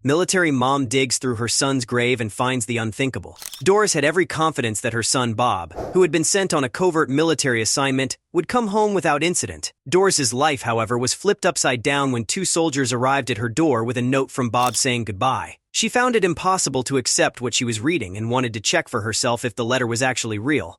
Military mom digs through her son's grave and finds the unthinkable. Doris had every confidence that her son Bob, who had been sent on a covert military assignment, would come home without incident. Doris's life, however, was flipped upside down when two soldiers arrived at her door with a note from Bob saying goodbye. She found it impossible to accept what she was reading and wanted to check for herself if the letter was actually real.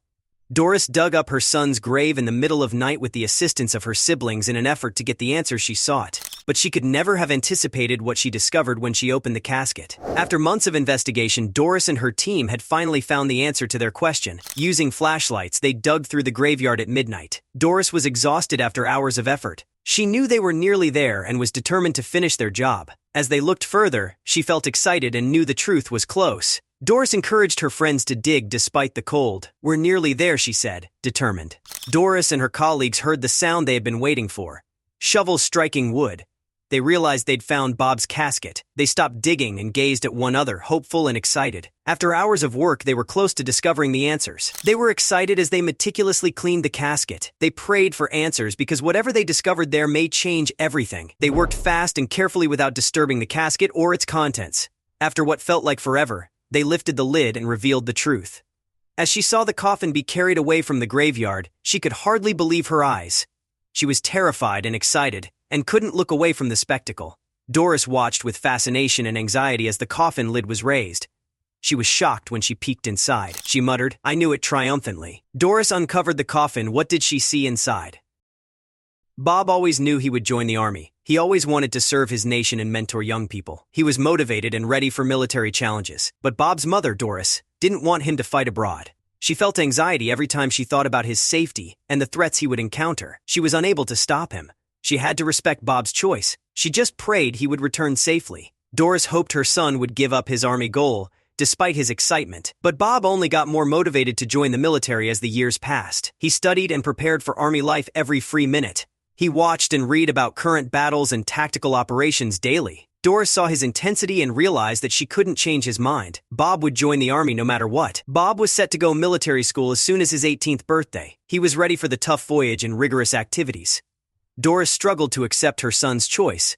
Doris dug up her son's grave in the middle of night with the assistance of her siblings in an effort to get the answers she sought. But she could never have anticipated what she discovered when she opened the casket. After months of investigation, Doris and her team had finally found the answer to their question. Using flashlights, they dug through the graveyard at midnight. Doris was exhausted after hours of effort. She knew they were nearly there and was determined to finish their job. As they looked further, she felt excited and knew the truth was close. Doris encouraged her friends to dig despite the cold. "We're nearly there," she said, determined. Doris and her colleagues heard the sound they had been waiting for. Shovels striking wood. They realized they'd found Bob's casket. They stopped digging and gazed at one another, hopeful and excited. After hours of work, they were close to discovering the answers. They were excited as they meticulously cleaned the casket. They prayed for answers because whatever they discovered there may change everything. They worked fast and carefully without disturbing the casket or its contents. After what felt like forever, they lifted the lid and revealed the truth. As she saw the coffin be carried away from the graveyard, she could hardly believe her eyes. She was terrified and excited, and couldn't look away from the spectacle. Doris watched with fascination and anxiety as the coffin lid was raised. She was shocked when she peeked inside. She muttered, "I knew it," triumphantly. Doris uncovered the coffin. What did she see inside? Bob always knew he would join the army. He always wanted to serve his nation and mentor young people. He was motivated and ready for military challenges. But Bob's mother, Doris, didn't want him to fight abroad. She felt anxiety every time she thought about his safety and the threats he would encounter. She was unable to stop him. She had to respect Bob's choice. She just prayed he would return safely. Doris hoped her son would give up his army goal, despite his excitement. But Bob only got more motivated to join the military as the years passed. He studied and prepared for army life every free minute. He watched and read about current battles and tactical operations daily. Doris saw his intensity and realized that she couldn't change his mind. Bob would join the army no matter what. Bob was set to go military school as soon as his 18th birthday. He was ready for the tough voyage and rigorous activities. Doris struggled to accept her son's choice.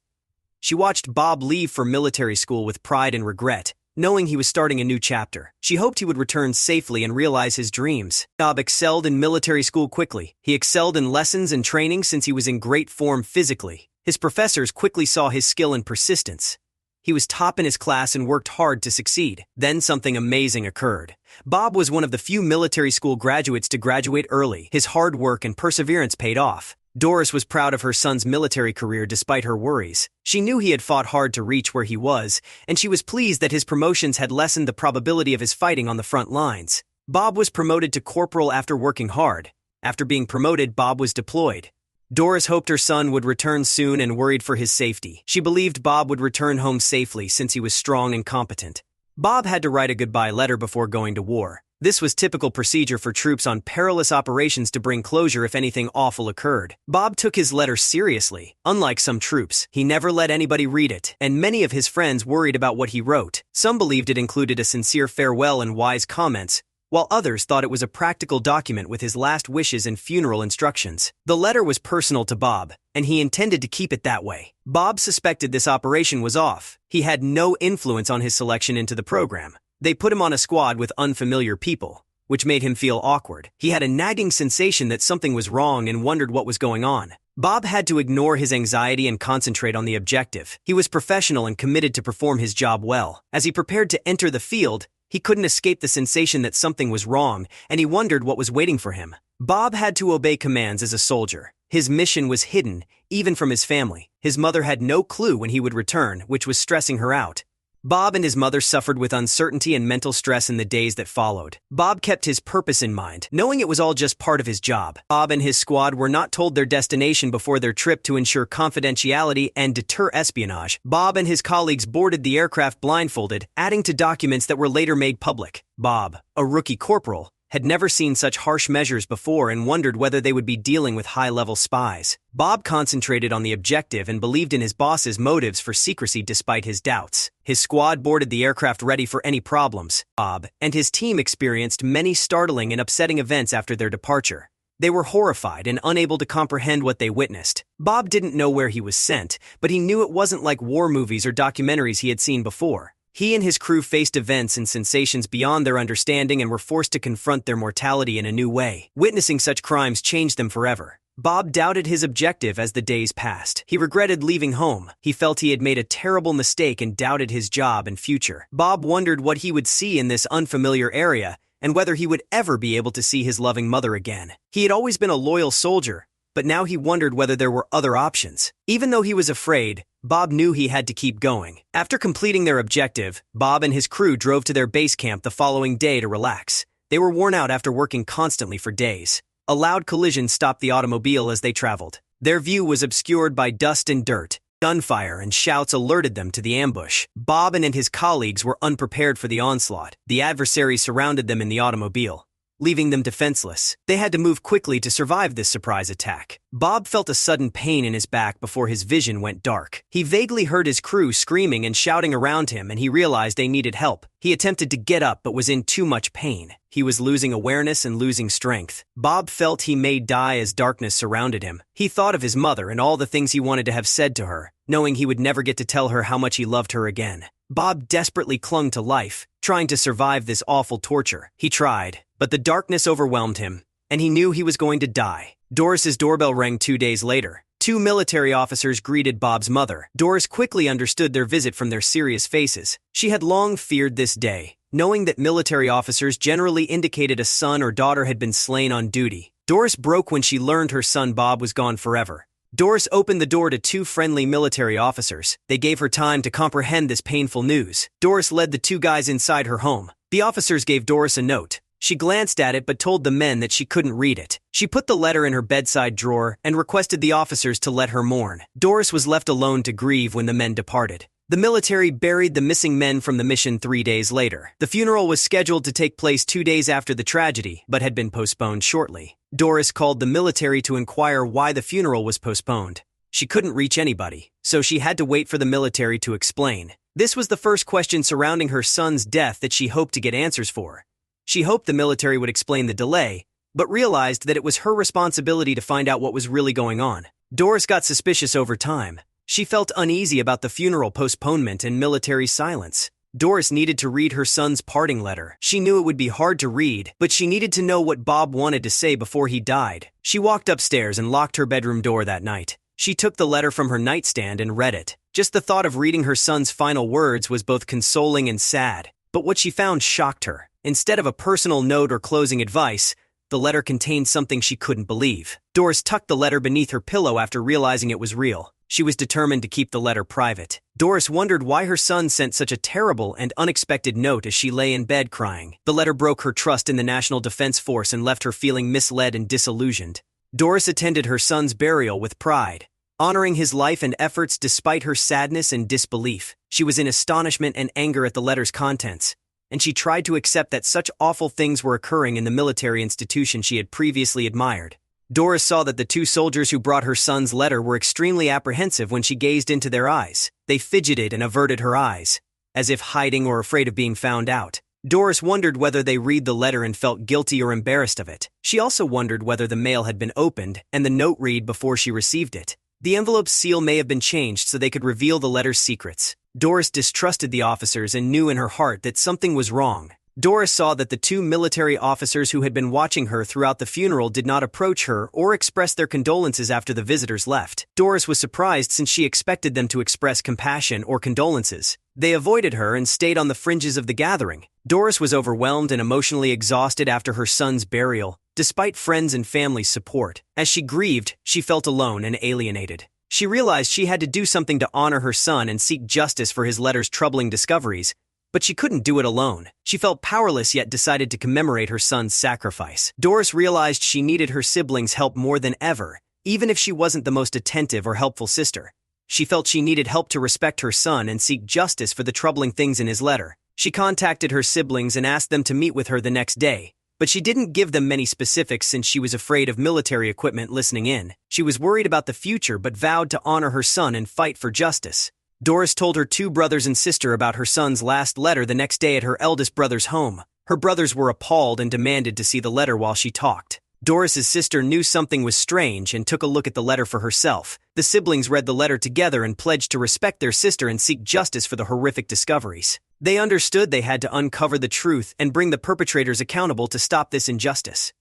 She watched Bob leave for military school with pride and regret, knowing he was starting a new chapter. She hoped he would return safely and realize his dreams. Bob excelled in military school quickly. He excelled in lessons and training since he was in great form physically. His professors quickly saw his skill and persistence. He was top in his class and worked hard to succeed. Then something amazing occurred. Bob was one of the few military school graduates to graduate early. His hard work and perseverance paid off. Doris was proud of her son's military career despite her worries. She knew he had fought hard to reach where he was, and she was pleased that his promotions had lessened the probability of his fighting on the front lines. Bob was promoted to corporal after working hard. After being promoted, Bob was deployed. Doris hoped her son would return soon and worried for his safety. She believed Bob would return home safely since he was strong and competent. Bob had to write a goodbye letter before going to war. This was typical procedure for troops on perilous operations to bring closure if anything awful occurred. Bob took his letter seriously. Unlike some troops, he never let anybody read it, and many of his friends worried about what he wrote. Some believed it included a sincere farewell and wise comments, while others thought it was a practical document with his last wishes and funeral instructions. The letter was personal to Bob, and he intended to keep it that way. Bob suspected this operation was off. He had no influence on his selection into the program. They put him on a squad with unfamiliar people, which made him feel awkward. He had a nagging sensation that something was wrong and wondered what was going on. Bob had to ignore his anxiety and concentrate on the objective. He was professional and committed to perform his job well. As he prepared to enter the field, he couldn't escape the sensation that something was wrong, and he wondered what was waiting for him. Bob had to obey commands as a soldier. His mission was hidden, even from his family. His mother had no clue when he would return, which was stressing her out. Bob and his mother suffered with uncertainty and mental stress in the days that followed. Bob kept his purpose in mind, knowing it was all just part of his job. Bob and his squad were not told their destination before their trip to ensure confidentiality and deter espionage. Bob and his colleagues boarded the aircraft blindfolded, adding to documents that were later made public. Bob, a rookie corporal, had never seen such harsh measures before and wondered whether they would be dealing with high-level spies. Bob concentrated on the objective and believed in his boss's motives for secrecy despite his doubts. His squad boarded the aircraft ready for any problems. Bob and his team experienced many startling and upsetting events after their departure. They were horrified and unable to comprehend what they witnessed. Bob didn't know where he was sent, but he knew it wasn't like war movies or documentaries he had seen before. He and his crew faced events and sensations beyond their understanding and were forced to confront their mortality in a new way. Witnessing such crimes changed them forever. Bob doubted his objective as the days passed. He regretted leaving home. He felt he had made a terrible mistake and doubted his job and future. Bob wondered what he would see in this unfamiliar area and whether he would ever be able to see his loving mother again. He had always been a loyal soldier, but now he wondered whether there were other options. Even though he was afraid, Bob knew he had to keep going. After completing their objective, Bob and his crew drove to their base camp the following day to relax. They were worn out after working constantly for days. A loud collision stopped the automobile as they traveled. Their view was obscured by dust and dirt. Gunfire and shouts alerted them to the ambush. Bob and his colleagues were unprepared for the onslaught. The adversaries surrounded them in the automobile, leaving them defenseless. They had to move quickly to survive this surprise attack. Bob felt a sudden pain in his back before his vision went dark. He vaguely heard his crew screaming and shouting around him, and he realized they needed help. He attempted to get up but was in too much pain. He was losing awareness and losing strength. Bob felt he may die as darkness surrounded him. He thought of his mother and all the things he wanted to have said to her, knowing he would never get to tell her how much he loved her again. Bob desperately clung to life, trying to survive this awful torture. He tried, but the darkness overwhelmed him, and he knew he was going to die. Doris's doorbell rang 2 days later. 2 military officers greeted Bob's mother. Doris quickly understood their visit from their serious faces. She had long feared this day, knowing that military officers generally indicated a son or daughter had been slain on duty. Doris broke when she learned her son Bob was gone forever. Doris opened the door to 2 friendly military officers. They gave her time to comprehend this painful news. Doris led the 2 guys inside her home. The officers gave Doris a note. She glanced at it but told the men that she couldn't read it. She put the letter in her bedside drawer and requested the officers to let her mourn. Doris was left alone to grieve when the men departed. The military buried the missing men from the mission 3 days later. The funeral was scheduled to take place 2 days after the tragedy, but had been postponed shortly. Doris called the military to inquire why the funeral was postponed. She couldn't reach anybody, so she had to wait for the military to explain. This was the first question surrounding her son's death that she hoped to get answers for. She hoped the military would explain the delay, but realized that it was her responsibility to find out what was really going on. Doris got suspicious over time. She felt uneasy about the funeral postponement and military silence. Doris needed to read her son's parting letter. She knew it would be hard to read, but she needed to know what Bob wanted to say before he died. She walked upstairs and locked her bedroom door that night. She took the letter from her nightstand and read it. Just the thought of reading her son's final words was both consoling and sad. But what she found shocked her. Instead of a personal note or closing advice, the letter contained something she couldn't believe. Doris tucked the letter beneath her pillow after realizing it was real. She was determined to keep the letter private. Doris wondered why her son sent such a terrible and unexpected note as she lay in bed crying. The letter broke her trust in the National Defense Force and left her feeling misled and disillusioned. Doris attended her son's burial with pride, honoring his life and efforts despite her sadness and disbelief. She was in astonishment and anger at the letter's contents, and she tried to accept that such awful things were occurring in the military institution she had previously admired. Doris saw that the 2 soldiers who brought her son's letter were extremely apprehensive when she gazed into their eyes. They fidgeted and averted her eyes, as if hiding or afraid of being found out. Doris wondered whether they read the letter and felt guilty or embarrassed of it. She also wondered whether the mail had been opened and the note read before she received it. The envelope's seal may have been changed so they could reveal the letter's secrets. Doris distrusted the officers and knew in her heart that something was wrong. Doris saw that the 2 military officers who had been watching her throughout the funeral did not approach her or express their condolences after the visitors left. Doris was surprised since she expected them to express compassion or condolences. They avoided her and stayed on the fringes of the gathering. Doris was overwhelmed and emotionally exhausted after her son's burial, despite friends and family's support. As she grieved, she felt alone and alienated. She realized she had to do something to honor her son and seek justice for his letter's troubling discoveries, but she couldn't do it alone. She felt powerless yet decided to commemorate her son's sacrifice. Doris realized she needed her siblings' help more than ever, even if she wasn't the most attentive or helpful sister. She felt she needed help to respect her son and seek justice for the troubling things in his letter. She contacted her siblings and asked them to meet with her the next day, but she didn't give them many specifics since she was afraid of military equipment listening in. She was worried about the future but vowed to honor her son and fight for justice. Doris told her 2 brothers and sister about her son's last letter the next day at her eldest brother's home. Her brothers were appalled and demanded to see the letter while she talked. Doris's sister knew something was strange and took a look at the letter for herself. The siblings read the letter together and pledged to respect their sister and seek justice for the horrific discoveries. They understood they had to uncover the truth and bring the perpetrators accountable to stop this injustice.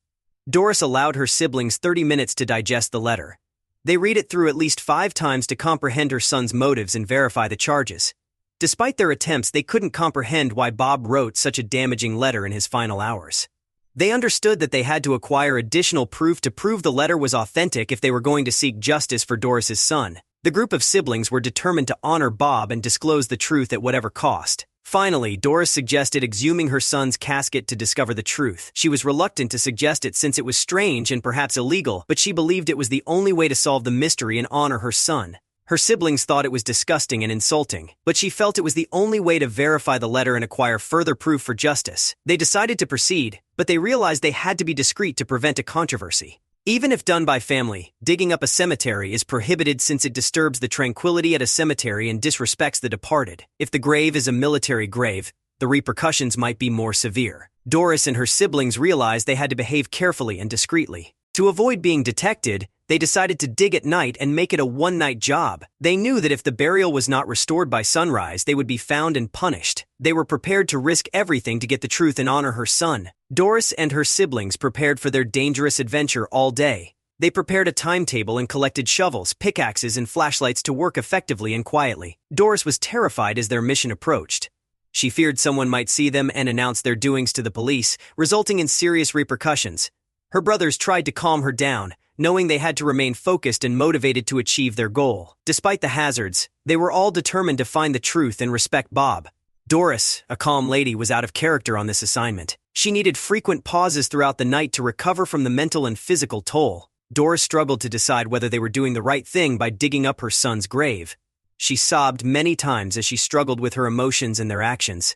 Doris allowed her siblings 30 minutes to digest the letter. They read it through at least 5 times to comprehend her son's motives and verify the charges. Despite their attempts, they couldn't comprehend why Bob wrote such a damaging letter in his final hours. They understood that they had to acquire additional proof to prove the letter was authentic if they were going to seek justice for Doris's son. The group of siblings were determined to honor Bob and disclose the truth at whatever cost. Finally, Doris suggested exhuming her son's casket to discover the truth. She was reluctant to suggest it since it was strange and perhaps illegal, but she believed it was the only way to solve the mystery and honor her son. Her siblings thought it was disgusting and insulting, but she felt it was the only way to verify the letter and acquire further proof for justice. They decided to proceed, but they realized they had to be discreet to prevent a controversy. Even if done by family, digging up a cemetery is prohibited since it disturbs the tranquility at a cemetery and disrespects the departed. If the grave is a military grave, the repercussions might be more severe. Doris and her siblings realized they had to behave carefully and discreetly. To avoid being detected, they decided to dig at night and make it a one-night job. They knew that if the burial was not restored by sunrise, they would be found and punished. They were prepared to risk everything to get the truth and honor her son. Doris and her siblings prepared for their dangerous adventure all day. They prepared a timetable and collected shovels, pickaxes, and flashlights to work effectively and quietly. Doris was terrified as their mission approached. She feared someone might see them and announce their doings to the police, resulting in serious repercussions. Her brothers tried to calm her down, knowing they had to remain focused and motivated to achieve their goal. Despite the hazards, they were all determined to find the truth and respect Bob. Doris, a calm lady, was out of character on this assignment. She needed frequent pauses throughout the night to recover from the mental and physical toll. Doris struggled to decide whether they were doing the right thing by digging up her son's grave. She sobbed many times as she struggled with her emotions and their actions.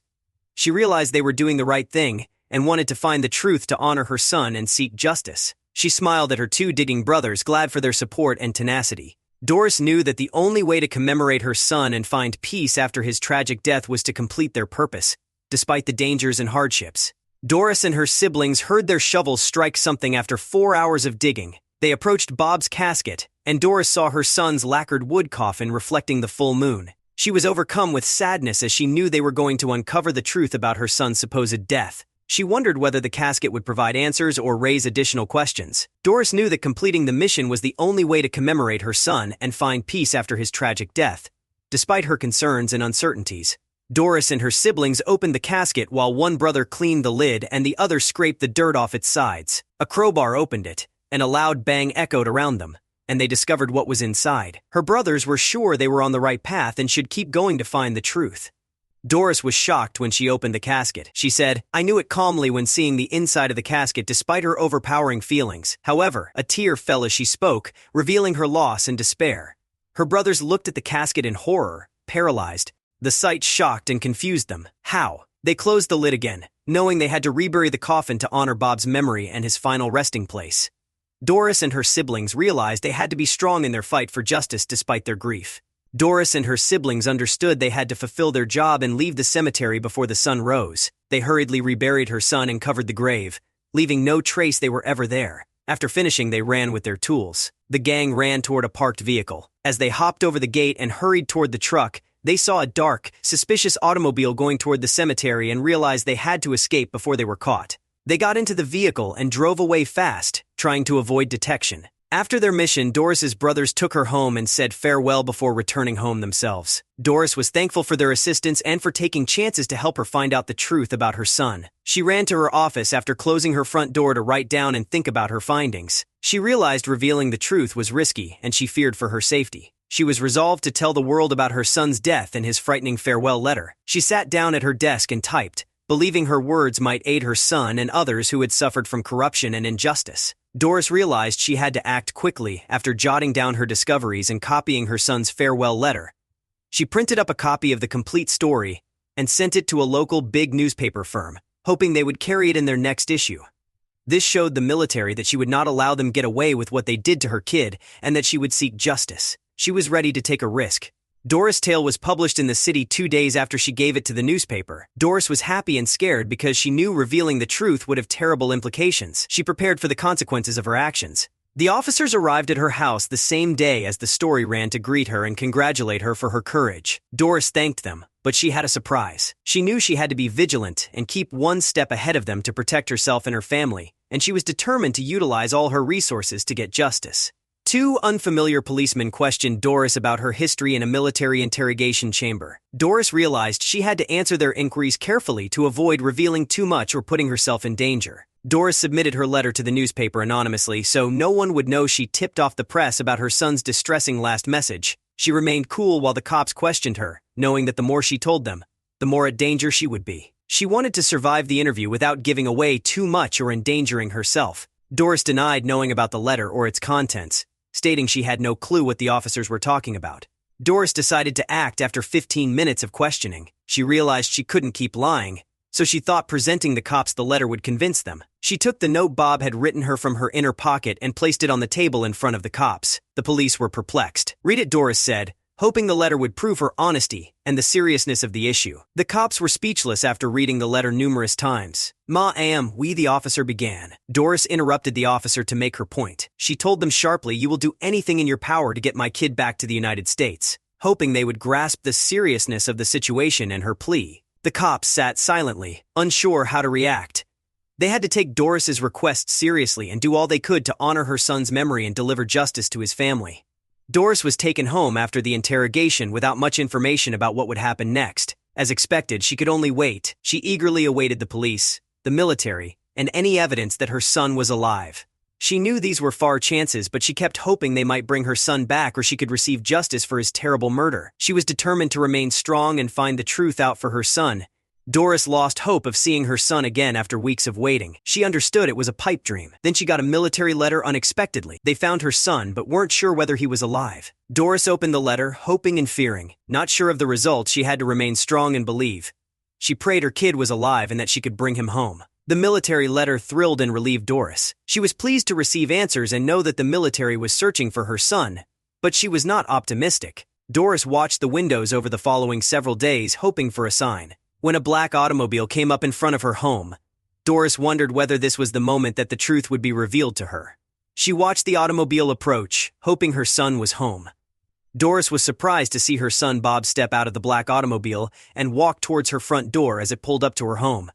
She realized they were doing the right thing and wanted to find the truth to honor her son and seek justice. She smiled at her 2 digging brothers, glad for their support and tenacity. Doris knew that the only way to commemorate her son and find peace after his tragic death was to complete their purpose, despite the dangers and hardships. Doris and her siblings heard their shovels strike something after 4 hours of digging. They approached Bob's casket, and Doris saw her son's lacquered wood coffin reflecting the full moon. She was overcome with sadness as she knew they were going to uncover the truth about her son's supposed death. She wondered whether the casket would provide answers or raise additional questions. Doris knew that completing the mission was the only way to commemorate her son and find peace after his tragic death. Despite her concerns and uncertainties, Doris and her siblings opened the casket while one brother cleaned the lid and the other scraped the dirt off its sides. A crowbar opened it, and a loud bang echoed around them, and they discovered what was inside. Her brothers were sure they were on the right path and should keep going to find the truth. Doris was shocked when she opened the casket. She said, "I knew it calmly when seeing the inside of the casket despite her overpowering feelings." However, a tear fell as she spoke, revealing her loss and despair. Her brothers looked at the casket in horror, paralyzed. The sight shocked and confused them. How? They closed the lid again, knowing they had to rebury the coffin to honor Bob's memory and his final resting place. Doris and her siblings realized they had to be strong in their fight for justice despite their grief. Doris and her siblings understood they had to fulfill their job and leave the cemetery before the sun rose. They hurriedly reburied her son and covered the grave, leaving no trace they were ever there. After finishing, they ran with their tools. The gang ran toward a parked vehicle. As they hopped over the gate and hurried toward the truck, they saw a dark, suspicious automobile going toward the cemetery and realized they had to escape before they were caught. They got into the vehicle and drove away fast, trying to avoid detection. After their mission, Doris's brothers took her home and said farewell before returning home themselves. Doris was thankful for their assistance and for taking chances to help her find out the truth about her son. She ran to her office after closing her front door to write down and think about her findings. She realized revealing the truth was risky and she feared for her safety. She was resolved to tell the world about her son's death and his frightening farewell letter. She sat down at her desk and typed, believing her words might aid her son and others who had suffered from corruption and injustice. Doris realized she had to act quickly after jotting down her discoveries and copying her son's farewell letter. She printed up a copy of the complete story and sent it to a local big newspaper firm, hoping they would carry it in their next issue. This showed the military that she would not allow them get away with what they did to her kid and that she would seek justice. She was ready to take a risk. Doris' tale was published in the city 2 days after she gave it to the newspaper. Doris was happy and scared because she knew revealing the truth would have terrible implications. She prepared for the consequences of her actions. The officers arrived at her house the same day as the story ran to greet her and congratulate her for her courage. Doris thanked them, but she had a surprise. She knew she had to be vigilant and keep one step ahead of them to protect herself and her family, and she was determined to utilize all her resources to get justice. Two unfamiliar policemen questioned Doris about her history in a military interrogation chamber. Doris realized she had to answer their inquiries carefully to avoid revealing too much or putting herself in danger. Doris submitted her letter to the newspaper anonymously so no one would know she tipped off the press about her son's distressing last message. She remained cool while the cops questioned her, knowing that the more she told them, the more at danger she would be. She wanted to survive the interview without giving away too much or endangering herself. Doris denied knowing about the letter or its contents, stating she had no clue what the officers were talking about. Doris decided to act after 15 minutes of questioning. She realized she couldn't keep lying, so she thought presenting the cops the letter would convince them. She took the note Bob had written her from her inner pocket and placed it on the table in front of the cops. The police were perplexed. "Read it," Doris said, hoping the letter would prove her honesty and the seriousness of the issue. The cops were speechless after reading the letter numerous times. The officer began. Doris interrupted the officer to make her point. She told them sharply, "You will do anything in your power to get my kid back to the United States," hoping they would grasp the seriousness of the situation and her plea. The cops sat silently, unsure how to react. They had to take Doris's request seriously and do all they could to honor her son's memory and deliver justice to his family. Doris was taken home after the interrogation without much information about what would happen next. As expected, she could only wait. She eagerly awaited the police, the military, and any evidence that her son was alive. She knew these were far chances, but she kept hoping they might bring her son back or she could receive justice for his terrible murder. She was determined to remain strong and find the truth out for her son. Doris lost hope of seeing her son again after weeks of waiting. She understood it was a pipe dream. Then she got a military letter unexpectedly. They found her son, but weren't sure whether he was alive. Doris opened the letter, hoping and fearing. Not sure of the results, she had to remain strong and believe. She prayed her kid was alive and that she could bring him home. The military letter thrilled and relieved Doris. She was pleased to receive answers and know that the military was searching for her son, but she was not optimistic. Doris watched the windows over the following several days, hoping for a sign. When a black automobile came up in front of her home, Doris wondered whether this was the moment that the truth would be revealed to her. She watched the automobile approach, hoping her son was home. Doris was surprised to see her son Bob step out of the black automobile and walk towards her front door as it pulled up to her home.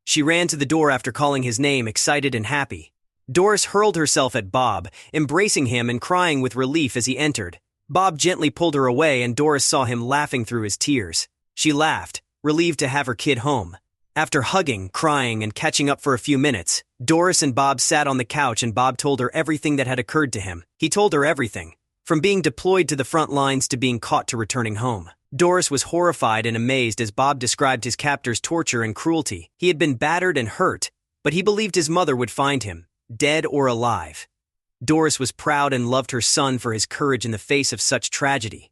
She ran to the door after calling his name, excited and happy. Doris hurled herself at Bob, embracing him and crying with relief as he entered. Bob gently pulled her away and Doris saw him laughing through his tears. She laughed, relieved to have her kid home. After hugging, crying, and catching up for a few minutes, Doris and Bob sat on the couch and Bob told her everything that had occurred to him. He told her everything, from being deployed to the front lines to being caught to returning home. Doris was horrified and amazed as Bob described his captor's torture and cruelty. He had been battered and hurt, but he believed his mother would find him, dead or alive. Doris was proud and loved her son for his courage in the face of such tragedy.